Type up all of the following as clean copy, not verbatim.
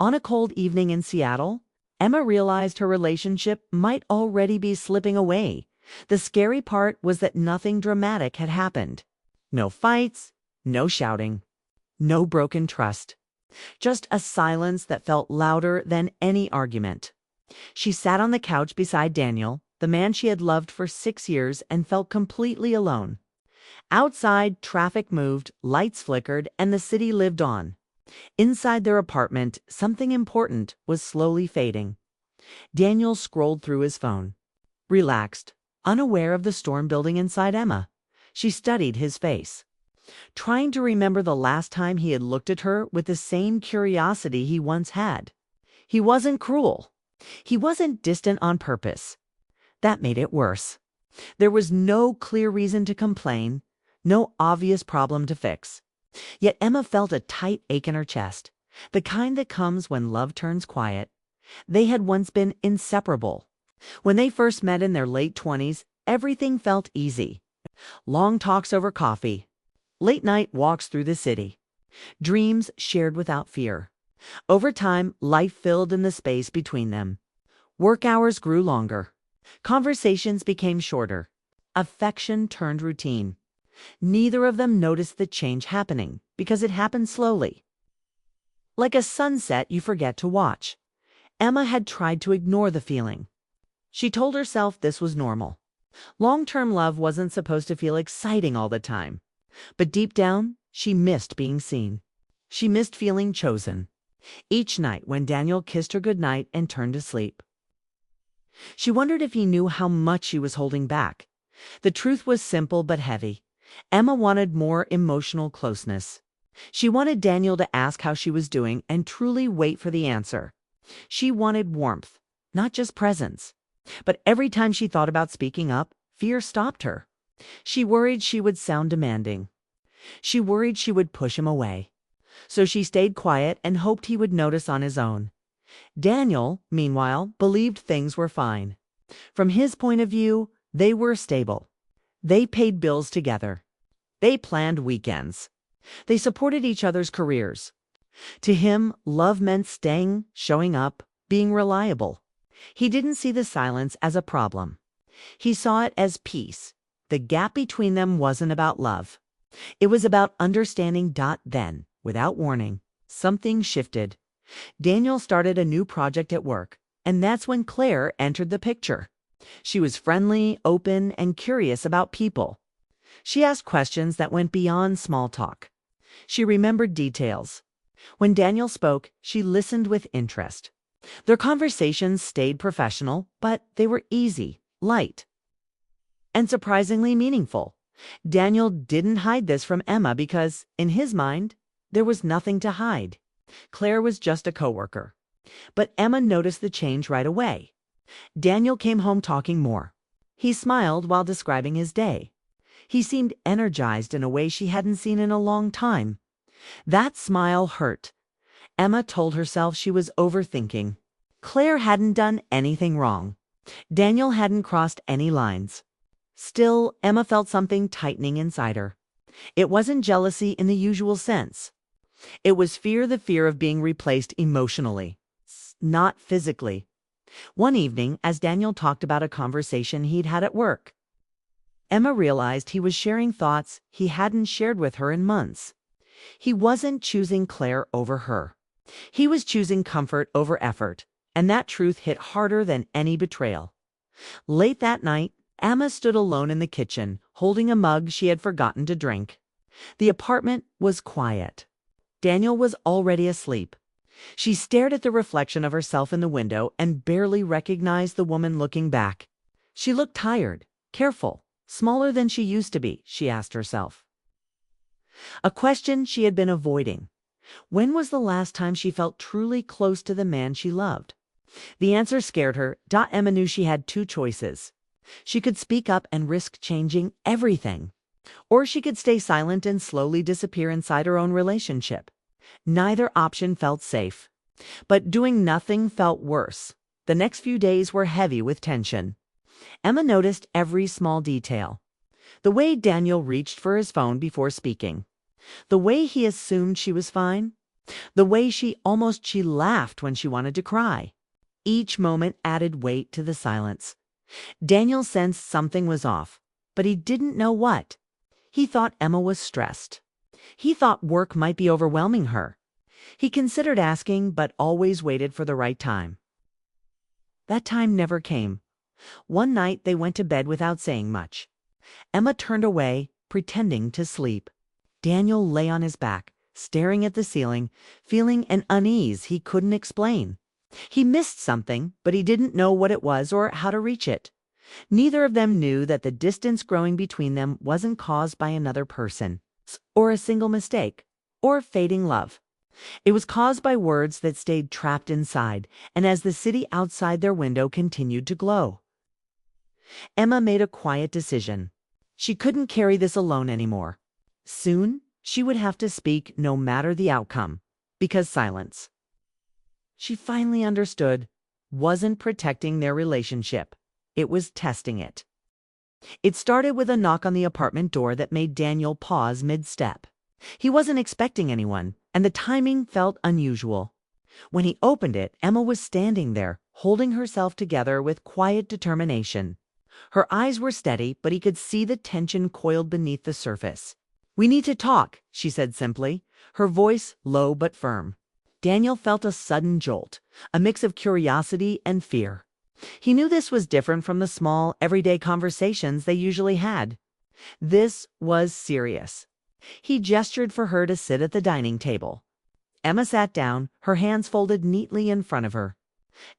On a cold evening in Seattle, Emma realized her relationship might already be slipping away. The scary part was that nothing dramatic had happened. No fights, no shouting, no broken trust. Just a silence that felt louder than any argument. She sat on the couch beside Daniel, the man she had loved for 6 years, and felt completely alone. Outside, traffic moved, lights flickered, and the city lived on. Inside their apartment, something important was slowly fading. Daniel scrolled through his phone. Relaxed, unaware of the storm building inside Emma. She studied his face, trying to remember the last time he had looked at her with the same curiosity he once had. He wasn't cruel. He wasn't distant on purpose. That made it worse. There was no clear reason to complain, no obvious problem to fix. Yet Emma felt a tight ache in her chest, the kind that comes when love turns quiet. They had once been inseparable. When they first met in their late 20s, everything felt easy. Long talks over coffee, late night walks through the city, dreams shared without fear. Over time, life filled in the space between them. Work hours grew longer. Conversations became shorter. Affection turned routine. Neither of them noticed the change happening because it happened slowly. Like a sunset you forget to watch. Emma had tried to ignore the feeling. She told herself this was normal. Long-term love wasn't supposed to feel exciting all the time. But deep down, she missed being seen. She missed feeling chosen. Each night when Daniel kissed her goodnight and turned to sleep. She wondered if he knew how much she was holding back. The truth was simple but heavy. Emma wanted more emotional closeness. She wanted Daniel to ask how she was doing and truly wait for the answer. She wanted warmth, not just presence. But every time she thought about speaking up, fear stopped her. She worried she would sound demanding. She worried she would push him away. So she stayed quiet and hoped he would notice on his own. Daniel, meanwhile, believed things were fine. From his point of view, they were stable. They paid bills together. They planned weekends. They supported each other's careers. To him, love meant staying, showing up, being reliable. He didn't see the silence as a problem. He saw it as peace. The gap between them wasn't about love. It was about understanding. Then, without warning, something shifted. Daniel started a new project at work, and that's when Claire entered the picture. She was friendly, open, and curious about people. She asked questions that went beyond small talk. She remembered details. When Daniel spoke, she listened with interest. Their conversations stayed professional, but they were easy, light, and surprisingly meaningful. Daniel didn't hide this from Emma because, in his mind, there was nothing to hide. Claire was just a coworker. But Emma noticed the change right away. Daniel came home talking more. He smiled while describing his day. He seemed energized in a way she hadn't seen in a long time. That smile hurt. Emma told herself she was overthinking. Claire hadn't done anything wrong. Daniel hadn't crossed any lines. Still, Emma felt something tightening inside her. It wasn't jealousy in the usual sense. It was fear, the fear of being replaced emotionally, not physically. One evening, as Daniel talked about a conversation he'd had at work, Emma realized he was sharing thoughts he hadn't shared with her in months. He wasn't choosing Claire over her. He was choosing comfort over effort, and that truth hit harder than any betrayal. Late that night, Emma stood alone in the kitchen, holding a mug she had forgotten to drink. The apartment was quiet. Daniel was already asleep. She stared at the reflection of herself in the window and barely recognized the woman looking back. She looked tired, careful, smaller than she used to be, she asked herself. A question she had been avoiding. When was the last time she felt truly close to the man she loved? The answer scared her. Emma knew she had two choices. She could speak up and risk changing everything. Or she could stay silent and slowly disappear inside her own relationship. Neither option felt safe. But doing nothing felt worse. The next few days were heavy with tension. Emma noticed every small detail. The way Daniel reached for his phone before speaking. The way he assumed she was fine. The way she laughed when she wanted to cry. Each moment added weight to the silence. Daniel sensed something was off, but he didn't know what. He thought Emma was stressed. He thought work might be overwhelming her. He considered asking, but always waited for the right time. That time never came. One night they went to bed without saying much. Emma turned away, pretending to sleep. Daniel lay on his back, staring at the ceiling, feeling an unease he couldn't explain. He missed something, but he didn't know what it was or how to reach it. Neither of them knew that the distance growing between them wasn't caused by another person, or a single mistake, or fading love. It was caused by words that stayed trapped inside, and as the city outside their window continued to glow. Emma made a quiet decision. She couldn't carry this alone anymore. Soon, she would have to speak no matter the outcome, because silence, she finally understood, wasn't protecting their relationship. It was testing it. It started with a knock on the apartment door that made Daniel pause mid-step. He wasn't expecting anyone, and the timing felt unusual. When he opened it, Emma was standing there, holding herself together with quiet determination. Her eyes were steady, but he could see the tension coiled beneath the surface. "We need to talk," she said simply, her voice low but firm. Daniel felt a sudden jolt, a mix of curiosity and fear. He knew this was different from the small, everyday conversations they usually had. This was serious. He gestured for her to sit at the dining table. Emma sat down, her hands folded neatly in front of her.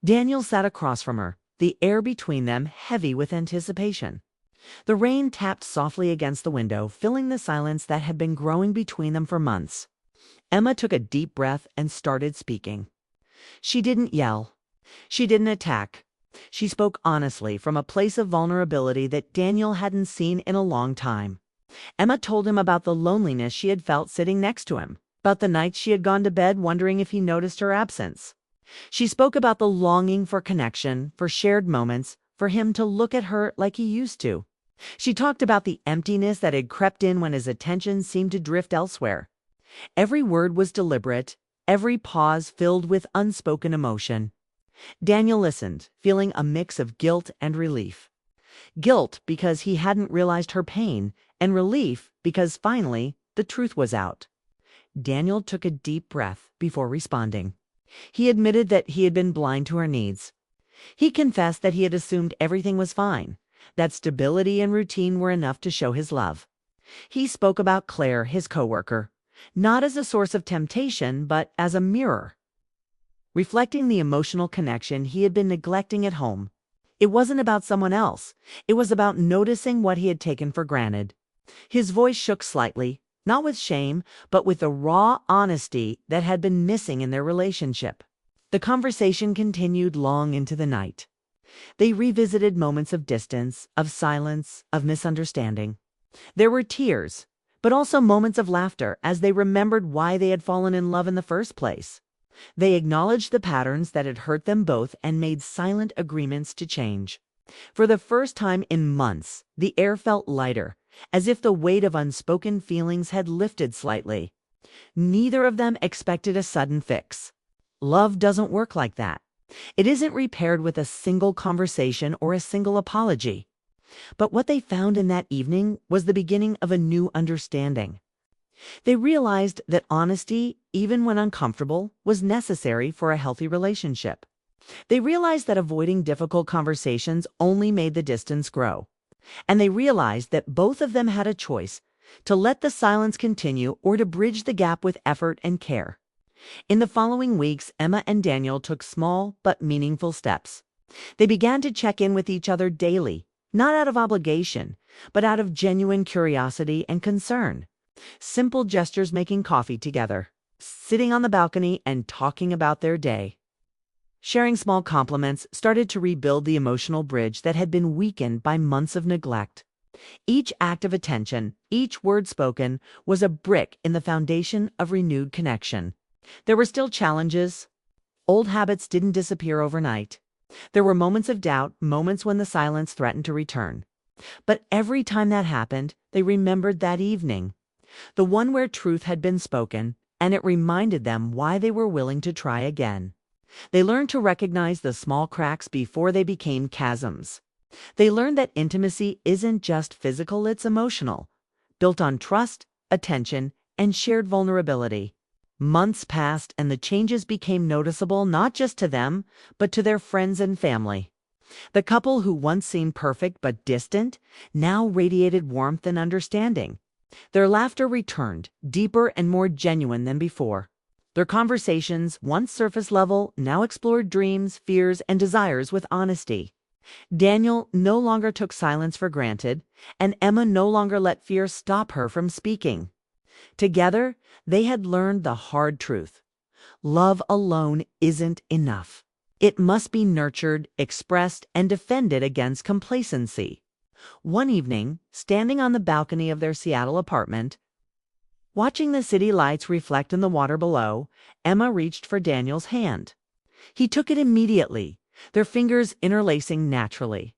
Daniel sat across from her, the air between them heavy with anticipation. The rain tapped softly against the window, filling the silence that had been growing between them for months. Emma took a deep breath and started speaking. She didn't yell. She didn't attack. She spoke honestly from a place of vulnerability that Daniel hadn't seen in a long time. Emma told him about the loneliness she had felt sitting next to him, about the nights she had gone to bed wondering if he noticed her absence. She spoke about the longing for connection, for shared moments, for him to look at her like he used to. She talked about the emptiness that had crept in when his attention seemed to drift elsewhere. Every word was deliberate, every pause filled with unspoken emotion. Daniel listened, feeling a mix of guilt and relief. Guilt because he hadn't realized her pain, and relief because finally the truth was out. Daniel took a deep breath before responding. He admitted that he had been blind to her needs. He confessed that he had assumed everything was fine, that stability and routine were enough to show his love. He spoke about Claire, his coworker, not as a source of temptation, but as a mirror, reflecting the emotional connection he had been neglecting at home. It wasn't about someone else. It was about noticing what he had taken for granted. His voice shook slightly, not with shame, but with the raw honesty that had been missing in their relationship. The conversation continued long into the night. They revisited moments of distance, of silence, of misunderstanding. There were tears, but also moments of laughter as they remembered why they had fallen in love in the first place. They acknowledged the patterns that had hurt them both and made silent agreements to change. For the first time in months, the air felt lighter, as if the weight of unspoken feelings had lifted slightly. Neither of them expected a sudden fix. Love doesn't work like that. It isn't repaired with a single conversation or a single apology. But what they found in that evening was the beginning of a new understanding. They realized that honesty, even when uncomfortable, was necessary for a healthy relationship. They realized that avoiding difficult conversations only made the distance grow. And they realized that both of them had a choice, to let the silence continue or to bridge the gap with effort and care. In the following weeks, Emma and Daniel took small but meaningful steps. They began to check in with each other daily, not out of obligation, but out of genuine curiosity and concern. Simple gestures, making coffee together, sitting on the balcony and talking about their day. Sharing small compliments started to rebuild the emotional bridge that had been weakened by months of neglect. Each act of attention, each word spoken, was a brick in the foundation of renewed connection. There were still challenges. Old habits didn't disappear overnight. There were moments of doubt, moments when the silence threatened to return. But every time that happened, they remembered that evening. The one where truth had been spoken, and it reminded them why they were willing to try again. They learned to recognize the small cracks before they became chasms. They learned that intimacy isn't just physical, it's emotional, built on trust, attention, and shared vulnerability. Months passed and the changes became noticeable not just to them, but to their friends and family. The couple who once seemed perfect but distant now radiated warmth and understanding. Their laughter returned, deeper and more genuine than before. Their conversations, once surface level, now explored dreams, fears, and desires with honesty. Daniel no longer took silence for granted, and Emma no longer let fear stop her from speaking. Together, they had learned the hard truth. Love alone isn't enough. It must be nurtured, expressed, and defended against complacency. One evening, standing on the balcony of their Seattle apartment, watching the city lights reflect in the water below, Emma reached for Daniel's hand. He took it immediately, their fingers interlacing naturally.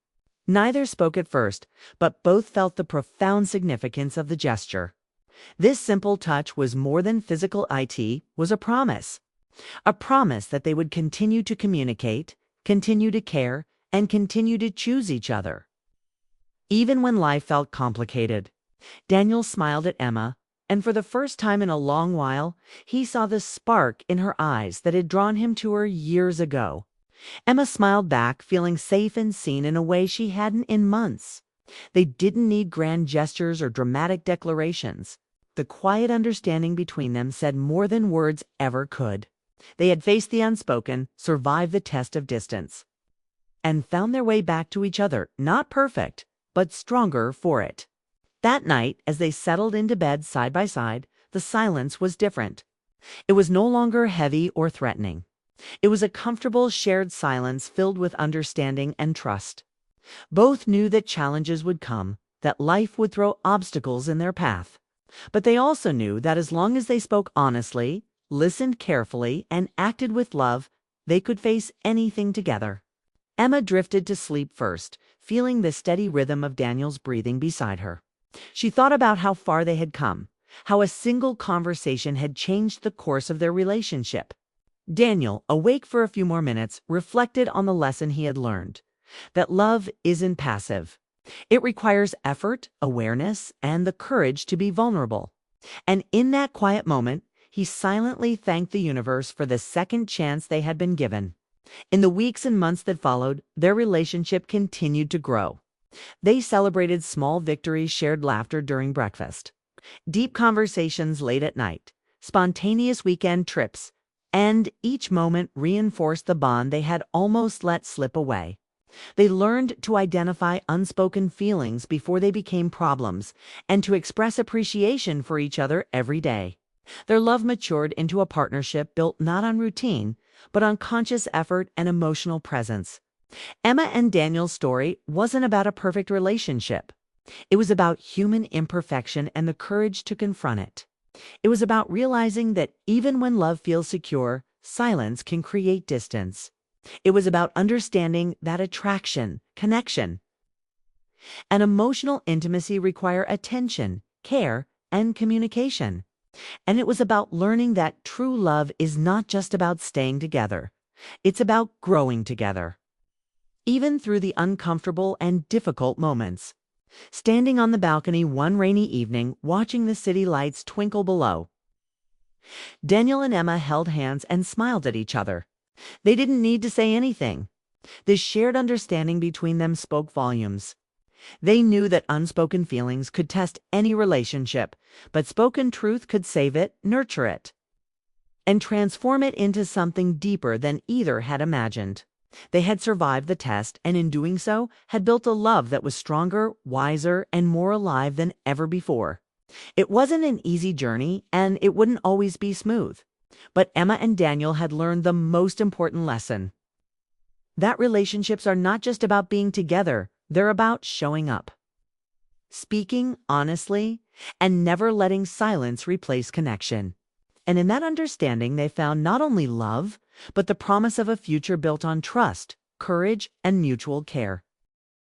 Neither spoke at first, but both felt the profound significance of the gesture. This simple touch was more than physical, it was a promise. A promise that they would continue to communicate, continue to care, and continue to choose each other. Even when life felt complicated, Daniel smiled at Emma, and for the first time in a long while, he saw the spark in her eyes that had drawn him to her years ago. Emma smiled back, feeling safe and seen in a way she hadn't in months. They didn't need grand gestures or dramatic declarations. The quiet understanding between them said more than words ever could. They had faced the unspoken, survived the test of distance, and found their way back to each other, not perfect, but stronger for it. That night, as they settled into bed side by side, the silence was different. It was no longer heavy or threatening. It was a comfortable, shared silence filled with understanding and trust. Both knew that challenges would come, that life would throw obstacles in their path. But they also knew that as long as they spoke honestly, listened carefully, and acted with love, they could face anything together. Emma drifted to sleep first, feeling the steady rhythm of Daniel's breathing beside her. She thought about how far they had come, how a single conversation had changed the course of their relationship. Daniel, awake for a few more minutes, reflected on the lesson he had learned, that love isn't passive. It requires effort, awareness, and the courage to be vulnerable. And in that quiet moment, he silently thanked the universe for the second chance they had been given. In the weeks and months that followed, their relationship continued to grow. They celebrated small victories, shared laughter during breakfast, deep conversations late at night, spontaneous weekend trips, and each moment reinforced the bond they had almost let slip away. They learned to identify unspoken feelings before they became problems, and to express appreciation for each other every day. Their love matured into a partnership built not on routine, but on conscious effort and emotional presence. Emma and Daniel's story wasn't about a perfect relationship. It was about human imperfection and the courage to confront it. It was about realizing that even when love feels secure, silence can create distance. It was about understanding that attraction, connection, and emotional intimacy require attention, care, and communication. And it was about learning that true love is not just about staying together. It's about growing together, even through the uncomfortable and difficult moments. Standing on the balcony one rainy evening, watching the city lights twinkle below, Daniel and Emma held hands and smiled at each other. They didn't need to say anything. This shared understanding between them spoke volumes. They knew that unspoken feelings could test any relationship, but spoken truth could save it, nurture it, and transform it into something deeper than either had imagined. They had survived the test, and in doing so, had built a love that was stronger, wiser, and more alive than ever before. It wasn't an easy journey, and it wouldn't always be smooth. But Emma and Daniel had learned the most important lesson: that relationships are not just about being together, they're about showing up, speaking honestly, and never letting silence replace connection. And in that understanding, they found not only love, but the promise of a future built on trust, courage, and mutual care.